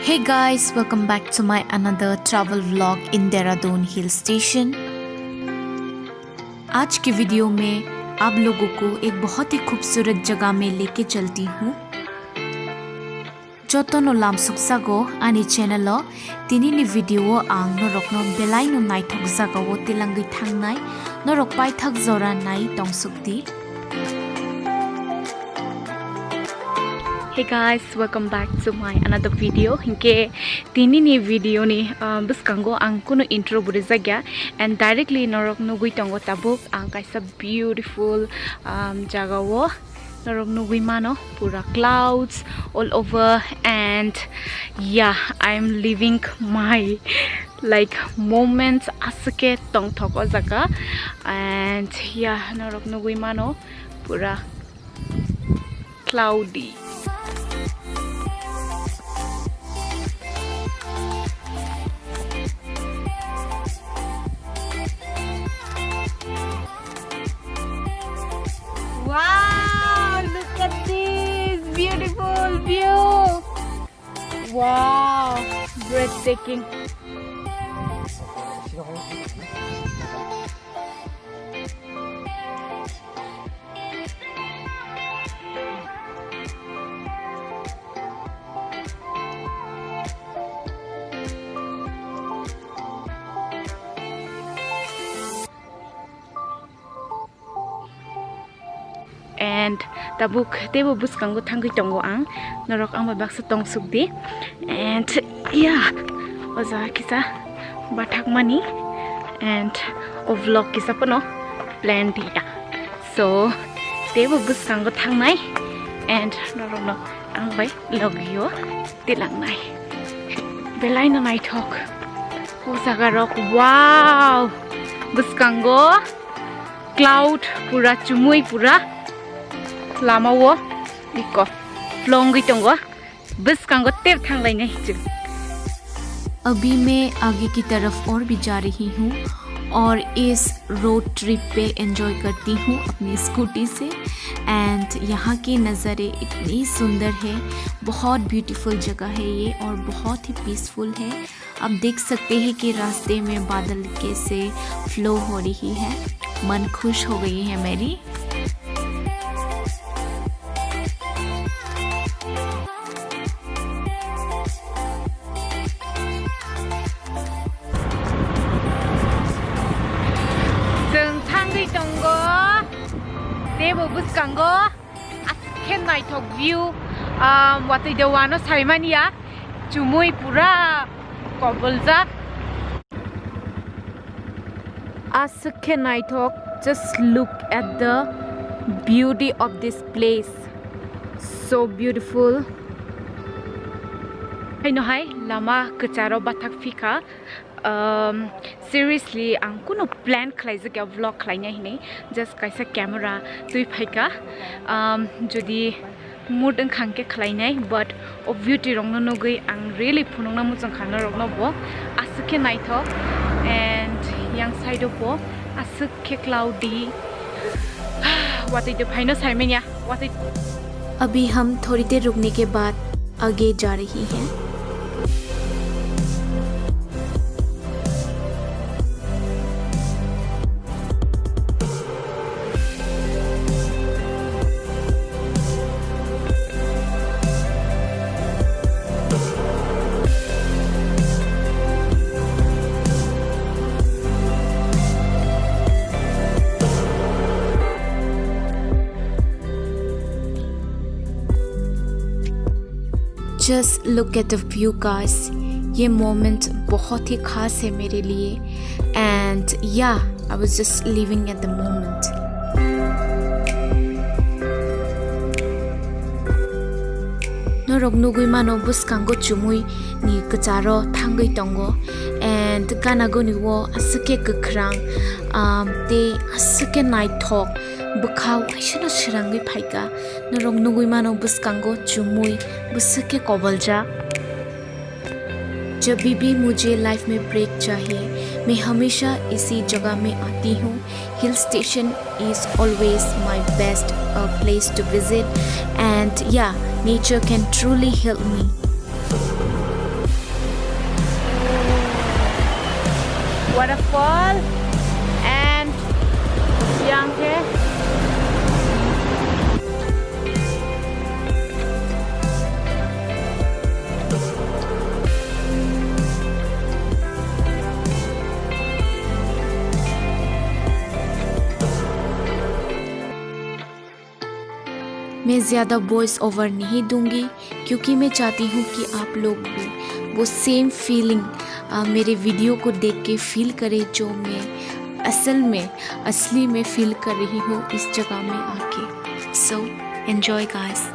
Hey guys, welcome back to my another travel vlog in Dehradun hill station. आज की video में आप लोगों को एक बहुत ही खूबसूरत जगह में लेके चलती हूँ। जोतोनो लाम सुक्सागो आनी चैनल तिनी वीडियो आंग नो रखनो बेलाई नो नाई थक जागावो तिलंगी थांगनाय नो रखपाय थक जरा नाई तंगसुक्ति। Hey guys, welcome back to my another video. Hinke tini ni video ni buskango ang kuno intro buri jagya and directly norok nugui tongo tabuk ang kaisa beautiful jaga wo norok nugui mano pura clouds all over and yeah, I'm living my like moments asake tong thoko jaga and yeah, norok nugui mano pura cloudy. Wow, look at this beautiful view. Wow, breathtaking. And tabuk tebo buskango thangi tongo ang norok ang babaksa tong sukdi and yeah oza kisa bathak mani and vlog kisa pono plan dia so tebo buskango thangnai and norok no ang bai logyo tilangnai belai no nai thok oza garok wow buskango cloud pura chumui pura lama wo iko longi tongo बस Congo तेव थांग लाइने हिचु। अभी मैं आगे की तरफ और भी जा रही हूँ और इस रोड ट्रिप पे एंजॉय करती हूँ अपनी स्कूटी से एंड यहाँ के नज़ारे इतनी सुंदर है, बहुत ब्यूटीफुल जगह है ये और बहुत ही पीसफुल है। आप देख सकते हैं कि रास्ते में बादल कैसे फ्लो हो रही है, मन खुश हो गई है मेरी। Tebo buskango asken nai thok view watai dewano saimania chumui pura koboljak asken nai thok just look at the beauty of this place, so beautiful. Haino hai lama kacharo bathak fika seriously ang kuno plan khlai jagya vlog khlaina hine just kaisa camera tui phaika jodi mood ang khangke khlainai but of beauty rongno nogui ang really phunongna mujang khana rogno bo asukhe naitho and yang side bo asukhe cloudy watai de phaino saimenya watai अभी हम थोड़ी देर रुकने के बाद आगे जा रही हैं। Just look at the view guys, ये moment बहुत ही खास है मेरे लिए and yeah, I was just living at the moment. Norok nugui mano buskango chumui ni kacharo thangai tongo and ganago ni wo asuke kakrang te asuke night talk bukhaw aishana shirangai phaika norok nugui mano buskango chumui busake kobalja। जब भी मुझे life में break चाहिए मैं हमेशा इसी जगह में आती हूँ। Hill station is always my best place to visit and yeah nature can truly help me. waterfall and yang ke मैं ज़्यादा वॉइस ओवर नहीं दूंगी क्योंकि मैं चाहती हूँ कि आप लोग भी वो सेम फीलिंग मेरे वीडियो को देख के फील करें जो मैं असली में फील कर रही हूँ इस जगह में आके। So enjoy guys.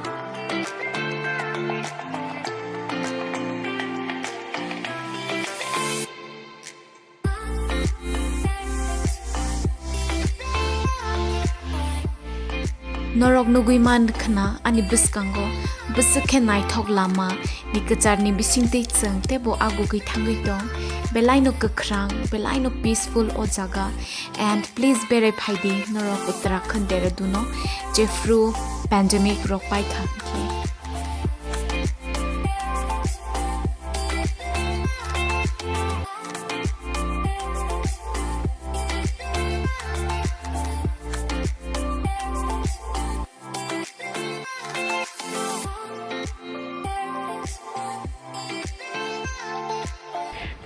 Norok nuguiman khna ani biskango bisakhe naithok lama ni kacharni bisingte chung tebo agu gui thangui dong belaino kakrang belaino peaceful o jaga and please bere phaidi Norok Uttarakhand deraduno jefru pandemic rok pai thaki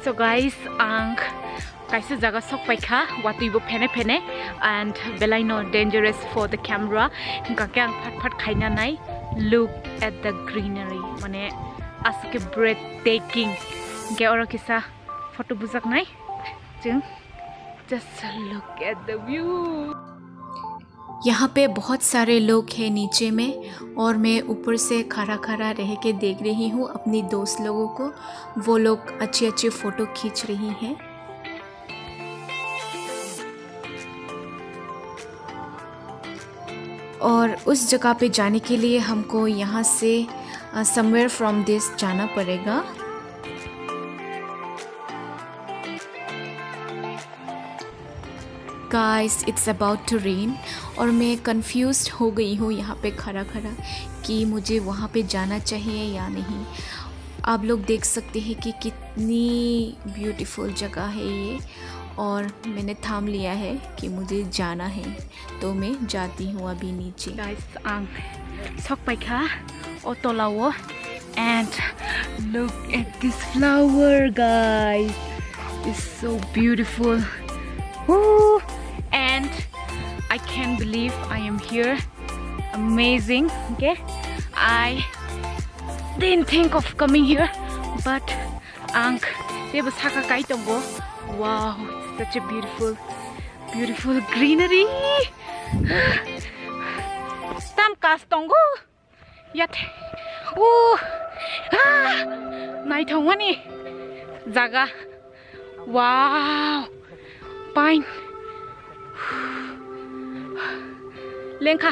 So guys, ang kaisa jaga sok paikha watuibo phene and belaino dangerous for the camera ka kyang phat khaina nai. Look at the greenery mane aske breathtaking ke oro kisa photo bujak nai jung just look at the view. यहाँ पे बहुत सारे लोग हैं नीचे में और मैं ऊपर से खड़ा रह के देख रही हूँ अपनी दोस्त लोगों को। वो लोग अच्छे फ़ोटो खींच रही हैं। और उस जगह पे जाने के लिए हमको यहाँ से समवेयर फ्रॉम दिस जाना पड़ेगा। Guys, it's about to rain और मैं कंफ्यूज्ड हो गई हूँ यहाँ पे खड़ा कि मुझे वहाँ पे जाना चाहिए या नहीं। आप लोग देख सकते हैं कि कितनी ब्यूटीफुल जगह है ये और मैंने थाम लिया है कि मुझे जाना है तो मैं जाती हूँ अभी नीचे। Guys, sok paikha otolawo and look at this flower guys, it's so beautiful. Woo! And I can't believe I am here. Amazing. Okay, I didn't think of coming here, but wow, such a beautiful greenery. Tam kastongo yat. Oh, nai thongani jaga. Wow, pine. Lenka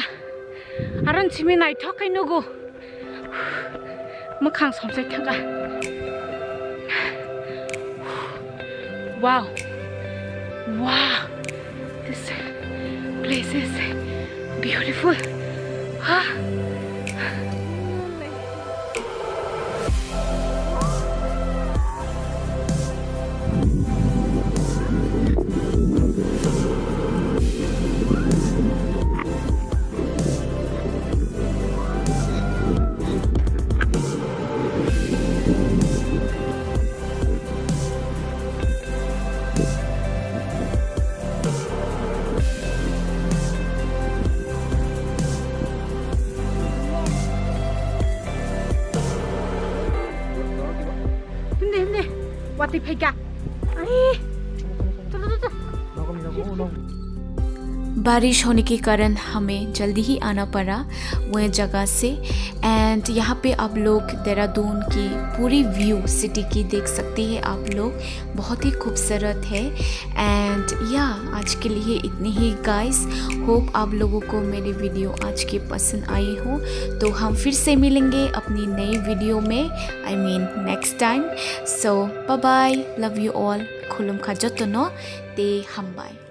aron chimi nai thokai nugu makhang somsai thanga. Wow, this place is beautiful. Wati phega. बारिश होने के कारण हमें जल्दी ही आना पड़ा वह जगह से एंड यहाँ पे आप लोग देहरादून की पूरी व्यू सिटी की देख सकते हैं आप लोग। बहुत ही खूबसूरत है एंड या आज के लिए इतनी ही गाइस। होप आप लोगों को मेरी वीडियो आज की पसंद आई हो तो हम फिर से मिलेंगे अपनी नई वीडियो में I mean next time. So bye bye, love you all. खुलुम खा जतनो ते हम बाय।